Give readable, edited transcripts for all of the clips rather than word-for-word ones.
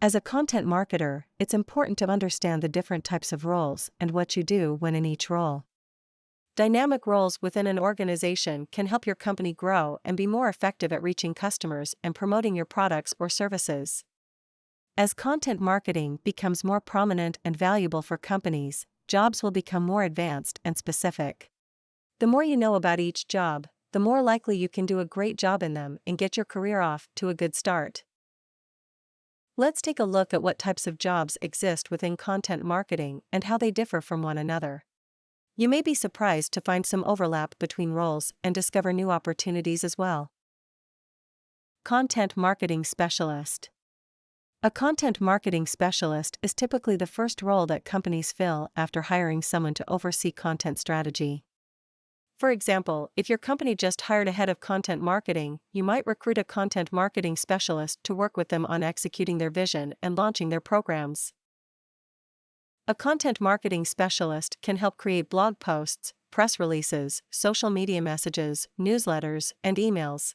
As a content marketer, it's important to understand the different types of roles and what you do when in each role. Dynamic roles within an organization can help your company grow and be more effective at reaching customers and promoting your products or services. As content marketing becomes more prominent and valuable for companies, jobs will become more advanced and specific. The more you know about each job, the more likely you can do a great job in them and get your career off to a good start. Let's take a look at what types of jobs exist within content marketing and how they differ from one another. You may be surprised to find some overlap between roles and discover new opportunities as well. Content Marketing Specialist. A content marketing specialist is typically the first role that companies fill after hiring someone to oversee content strategy. For example, if your company just hired a head of content marketing, you might recruit a content marketing specialist to work with them on executing their vision and launching their programs. A content marketing specialist can help create blog posts, press releases, social media messages, newsletters, and emails.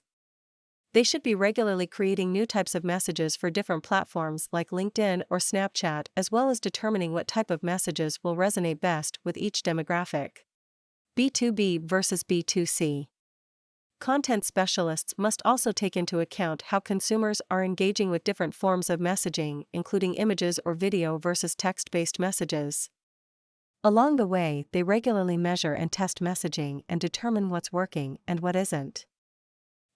They should be regularly creating new types of messages for different platforms like LinkedIn or Snapchat, as well as determining what type of messages will resonate best with each demographic. B2B versus B2C. Content specialists must also take into account how consumers are engaging with different forms of messaging, including images or video versus text-based messages. Along the way, they regularly measure and test messaging and determine what's working and what isn't.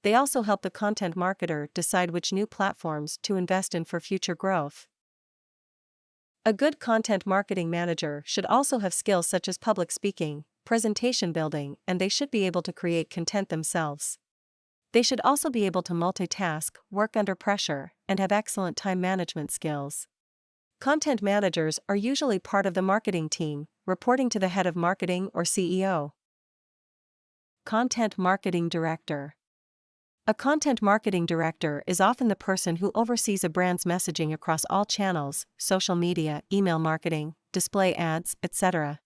They also help the content marketer decide which new platforms to invest in for future growth. A good content marketing manager should also have skills such as public speaking, presentation building, and they should be able to create content themselves. They should also be able to multitask, work under pressure, and have excellent time management skills. Content managers are usually part of the marketing team, reporting to the head of marketing or CEO. Content Marketing Director. A content marketing director is often the person who oversees a brand's messaging across all channels: social media, email marketing, display ads, etc.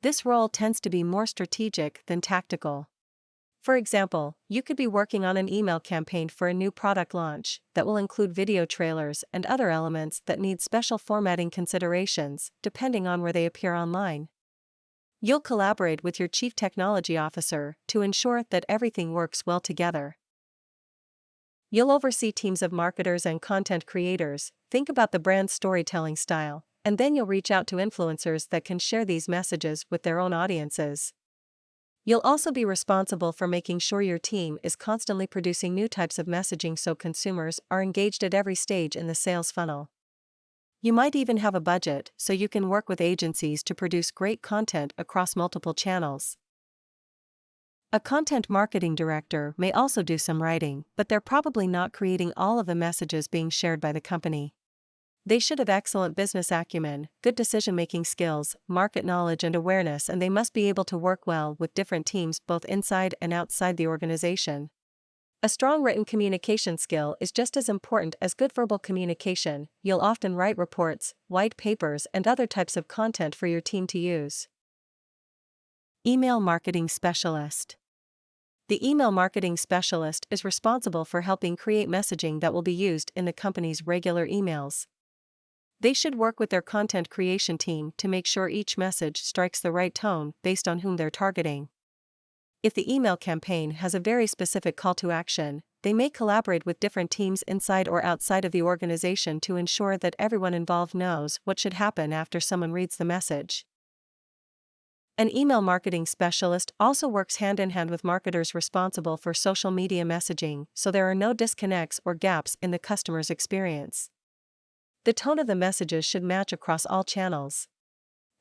This role tends to be more strategic than tactical. For example, you could be working on an email campaign for a new product launch that will include video trailers and other elements that need special formatting considerations, depending on where they appear online. You'll collaborate with your chief technology officer to ensure that everything works well together. You'll oversee teams of marketers and content creators, think about the brand's storytelling style, and then you'll reach out to influencers that can share these messages with their own audiences. You'll also be responsible for making sure your team is constantly producing new types of messaging so consumers are engaged at every stage in the sales funnel. You might even have a budget so you can work with agencies to produce great content across multiple channels. A content marketing director may also do some writing, but they're probably not creating all of the messages being shared by the company. They should have excellent business acumen, good decision-making skills, market knowledge and awareness, and they must be able to work well with different teams both inside and outside the organization. A strong written communication skill is just as important as good verbal communication. You'll often write reports, white papers, and other types of content for your team to use. Email Marketing Specialist. The email marketing specialist is responsible for helping create messaging that will be used in the company's regular emails. They should work with their content creation team to make sure each message strikes the right tone based on whom they're targeting. If the email campaign has a very specific call to action, they may collaborate with different teams inside or outside of the organization to ensure that everyone involved knows what should happen after someone reads the message. An email marketing specialist also works hand in hand with marketers responsible for social media messaging, so there are no disconnects or gaps in the customer's experience. The tone of the messages should match across all channels.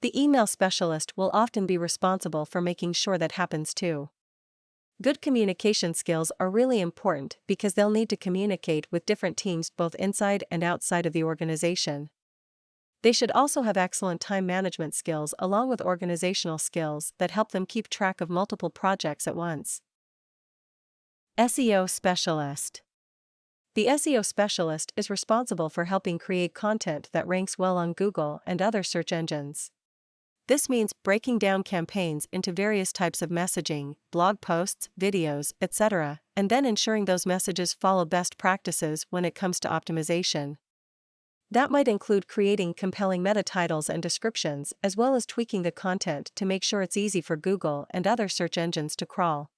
The email specialist will often be responsible for making sure that happens too. Good communication skills are really important because they'll need to communicate with different teams both inside and outside of the organization. They should also have excellent time management skills along with organizational skills that help them keep track of multiple projects at once. SEO Specialist. The SEO specialist is responsible for helping create content that ranks well on Google and other search engines. This means breaking down campaigns into various types of messaging, blog posts, videos, etc., and then ensuring those messages follow best practices when it comes to optimization. That might include creating compelling meta titles and descriptions, as well as tweaking the content to make sure it's easy for Google and other search engines to crawl.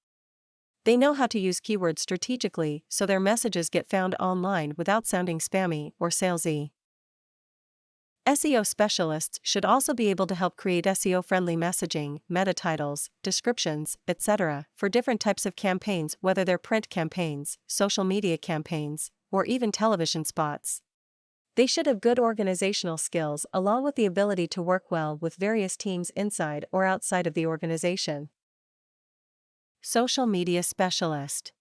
They know how to use keywords strategically so their messages get found online without sounding spammy or salesy. SEO specialists should also be able to help create SEO-friendly messaging, meta titles, descriptions, etc., for different types of campaigns, whether they're print campaigns, social media campaigns, or even television spots. They should have good organizational skills along with the ability to work well with various teams inside or outside of the organization. Social Media Specialist.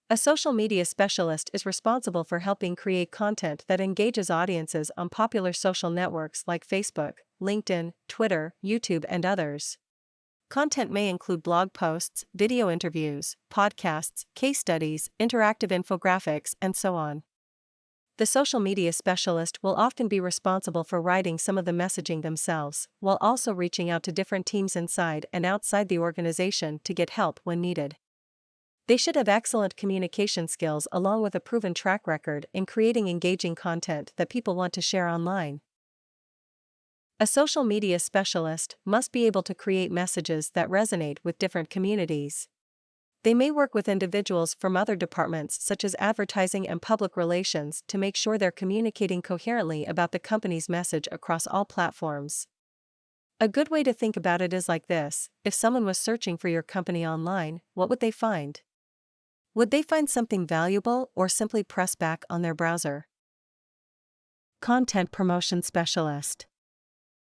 A social media specialist is responsible for helping create content that engages audiences on popular social networks like Facebook, LinkedIn, Twitter, YouTube, and others. Content may include blog posts, video interviews, podcasts, case studies, interactive infographics, and so on. The social media specialist will often be responsible for writing some of the messaging themselves, while also reaching out to different teams inside and outside the organization to get help when needed. They should have excellent communication skills along with a proven track record in creating engaging content that people want to share online. A social media specialist must be able to create messages that resonate with different communities. They may work with individuals from other departments such as advertising and public relations to make sure they're communicating coherently about the company's message across all platforms. A good way to think about it is like this: if someone was searching for your company online, what would they find? Would they find something valuable or simply press back on their browser? Content Promotion Specialist.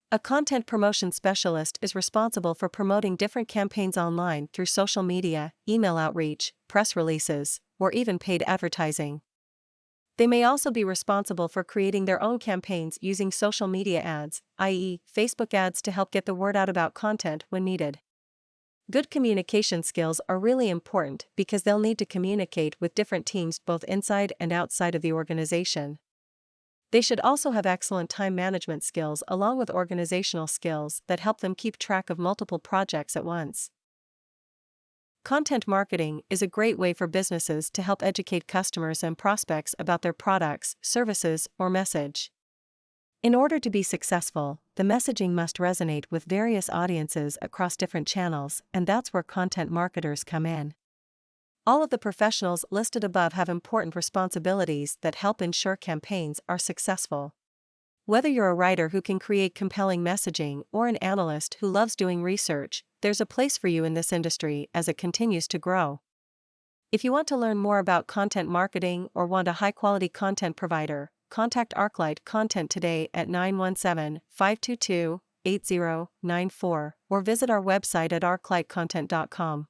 A content promotion specialist is responsible for promoting different campaigns online through social media, email outreach, press releases, or even paid advertising. They may also be responsible for creating their own campaigns using social media ads, i.e., Facebook ads, to help get the word out about content when needed. Good communication skills are really important because they'll need to communicate with different teams both inside and outside of the organization. They should also have excellent time management skills along with organizational skills that help them keep track of multiple projects at once. Content marketing is a great way for businesses to help educate customers and prospects about their products, services, or message. In order to be successful, the messaging must resonate with various audiences across different channels, and that's where content marketers come in. All of the professionals listed above have important responsibilities that help ensure campaigns are successful. Whether you're a writer who can create compelling messaging or an analyst who loves doing research, there's a place for you in this industry as it continues to grow. If you want to learn more about content marketing or want a high-quality content provider, contact ArcLight Content today at 917-522-8094 or visit our website at arclightcontent.com.